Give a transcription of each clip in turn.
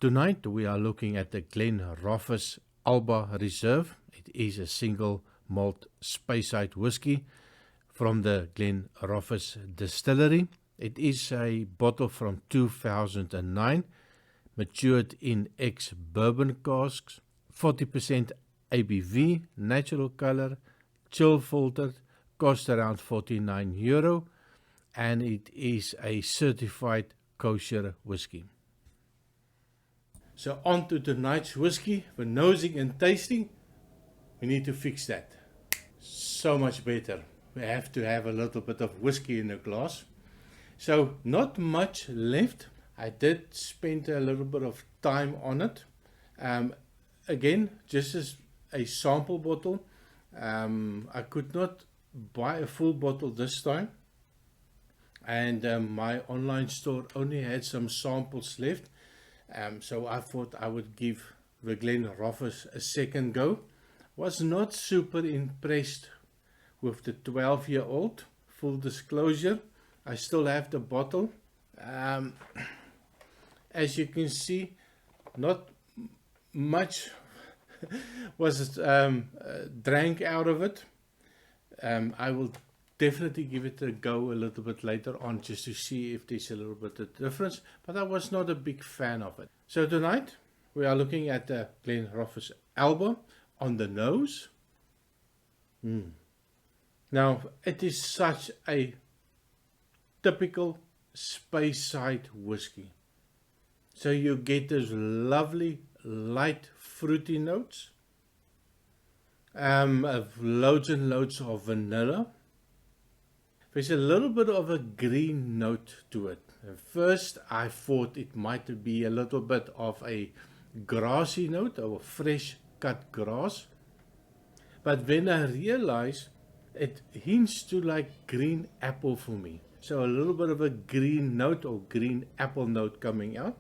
Tonight we are looking at the Glenrothes Alba Reserve. It is a single malt speyside whiskey from the Glenrothes Distillery. It is a bottle from 2009, matured in ex-bourbon casks, 40% ABV, natural color, chill filtered, cost around €49, and it is a certified kosher whiskey. So on to tonight's whiskey. For nosing and tasting, we need to fix that. So much better. We have to have a little bit of whiskey in a glass. So not much left. I did spend a little bit of time on it. Again, just as a sample bottle. I could not buy a full bottle this time. And my online store only had some samples left. So I thought I would give the Glenrothes a second go. Was not super impressed with the 12-year-old. Full disclosure, I still have the bottle. As you can see, not much was drank out of it. I will definitely give it a go a little bit later on just to see if there's a little bit of difference, but I was not a big fan of it. So tonight we are looking at the Glenrothes Alba. On the nose, now it is such a typical speyside whiskey. So you get those lovely light fruity notes, of loads and loads of vanilla. There's a little bit of a green note to it. At first I thought it might be a little bit of a grassy note, or fresh cut grass. But when I realized it hints to like green apple for me. So a little bit of a green note or green apple note coming out.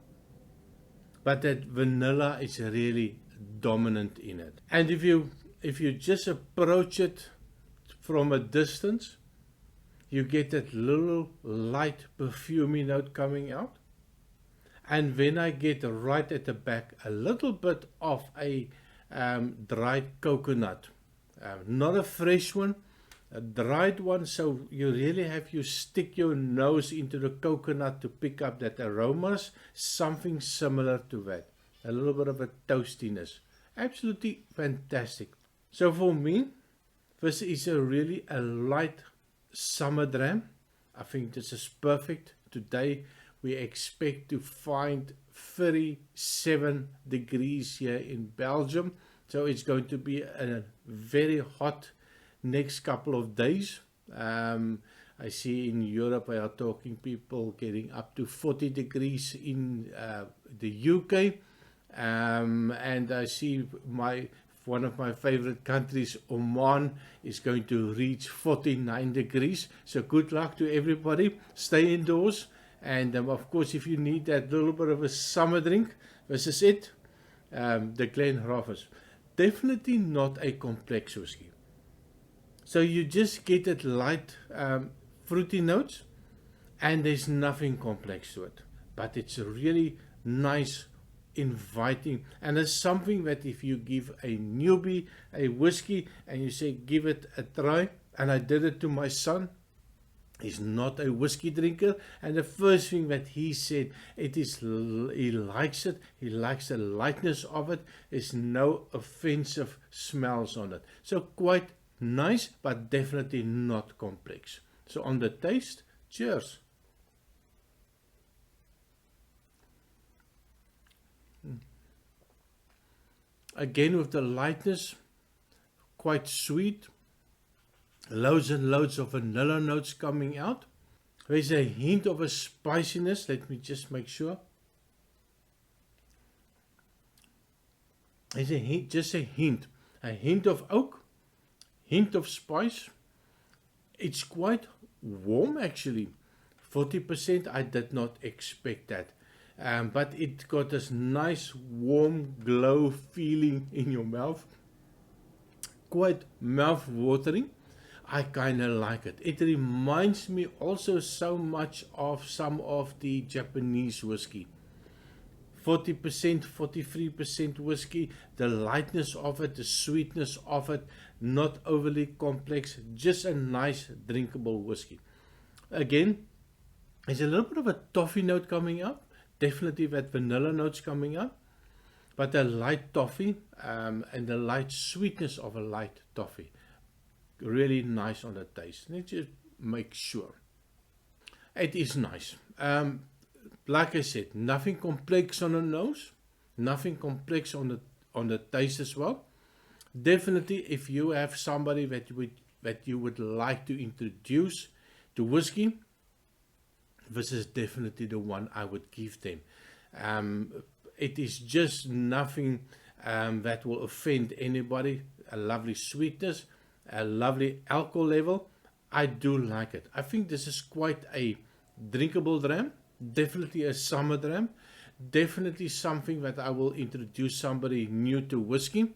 But that vanilla is really dominant in it. And if you just approach it from a distance, you get that little light perfumey note coming out. And when I get right at the back, a little bit of a dried coconut. Not a fresh one, a dried one. So you really have to stick your nose into the coconut to pick up that aromas. Something similar to that. A little bit of a toastiness. Absolutely fantastic. So for me, this is really a light summer dram. I think this is perfect. Today we expect to find 37 degrees here in Belgium. So it's going to be a very hot next couple of days. I see in Europe I are talking people getting up to 40 degrees in the UK. And I see one of my favorite countries, Oman, is going to reach 49 degrees. So good luck to everybody. Stay indoors. And of course, if you need that little bit of a summer drink, this is it. The Glenrothes. Definitely not a complex whiskey. So you just get that light fruity notes, and there's nothing complex to it. But it's really nice, inviting, and it's something that if you give a newbie a whiskey and you say give it a try, and I did it to my son. He's not a whiskey drinker, and the first thing that he said, he likes it, he likes the lightness of it. There's no offensive smells on it. So quite nice, but definitely not complex. So on the taste, cheers. Again with the lightness, quite sweet, loads and loads of vanilla notes coming out. There's a hint of a spiciness, let me just make sure. There's a hint, just a hint of oak, hint of spice. It's quite warm actually, 40%, I did not expect that. But it got this nice warm glow feeling in your mouth, quite mouth watering. I kind of like it. It reminds me also so much of some of the Japanese whiskey. 40%, 43% whiskey, the lightness of it, the sweetness of it, not overly complex, just a nice drinkable whiskey. Again, there's a little bit of a toffee note coming up, definitely that vanilla notes coming up, but a light toffee and the light sweetness of a light toffee. Really nice on the taste. Let's just make sure. It is nice. Like I said, nothing complex on the nose, nothing complex on the taste as well. Definitely, if you have somebody that you would like to introduce to whiskey, this is definitely the one I would give them. It is just nothing that will offend anybody. A lovely sweetness, a lovely alcohol level. I do like it. I think this is quite a drinkable dram. Definitely a summer dram. Definitely something that I will introduce somebody new to whiskey.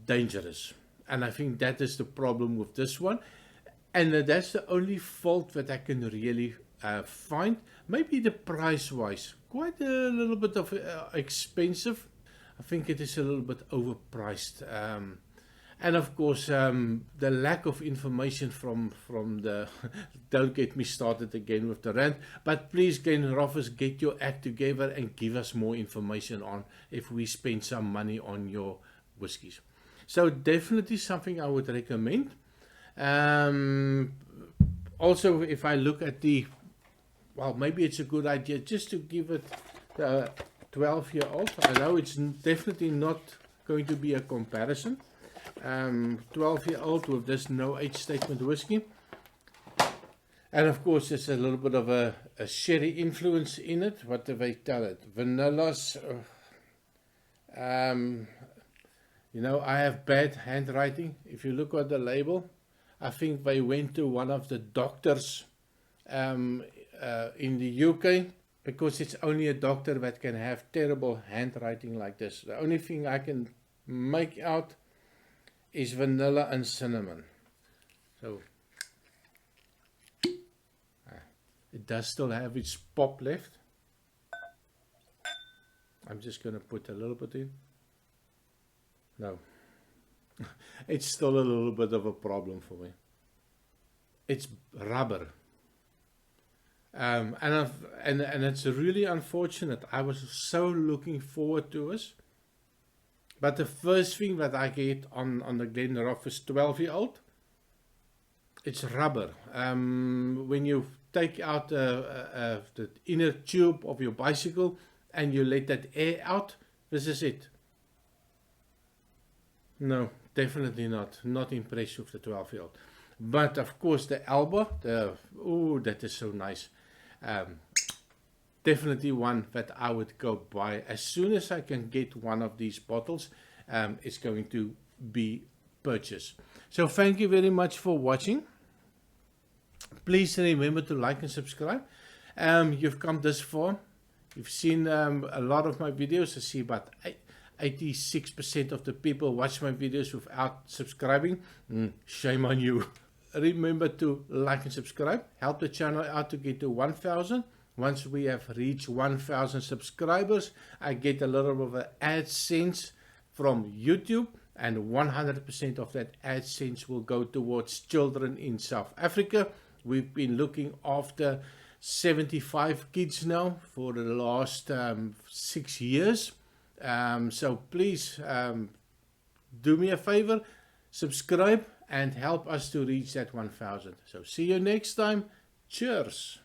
Dangerous. And I think that is the problem with this one. And that's the only fault that I can really find. Maybe the price wise, quite a little bit of expensive. I think it is a little bit overpriced. And of course, the lack of information from the, don't get me started again with the rant, but please, Glenrothes, get your act together and give us more information on if we spend some money on your whiskies. So definitely something I would recommend. Also, if I look at well, maybe it's a good idea just to give it 12-year-old. I know it's definitely not going to be a comparison. 12-year-old with this no age statement whiskey, and of course there's a little bit of a sherry influence in it. What do they tell it? Vanillas. You know, I have bad handwriting. If you look at the label, I think they went to one of the doctors in the UK, because it's only a doctor that can have terrible handwriting like this. The only thing I can make out is vanilla and cinnamon. So it does still have its pop left. I'm just going to put a little bit in. No, it's still a little bit of a problem for me. It's rubber. And it's really unfortunate. I was so looking forward to this. But the first thing that I get on the Glenrothes 12-year-old, it's rubber. When you take out the inner tube of your bicycle and you let that air out, this is it. No, definitely not. Not impressed with the 12-year-old. But of course the Alba, oh, that is so nice. Definitely one that I would go buy as soon as I can get one of these bottles. It's going to be purchased. So thank you very much for watching. Please remember to like and subscribe. You've come this far. You've seen a lot of my videos. I see about 86% of the people watch my videos without subscribing. Shame on you. Remember to like and subscribe. Help the channel out to get to 1,000. Once we have reached 1,000 subscribers, I get a little bit of an AdSense from YouTube, and 100% of that AdSense will go towards children in South Africa. We've been looking after 75 kids now for the last 6 years. So please do me a favor, subscribe and help us to reach that 1,000. So see you next time. Cheers.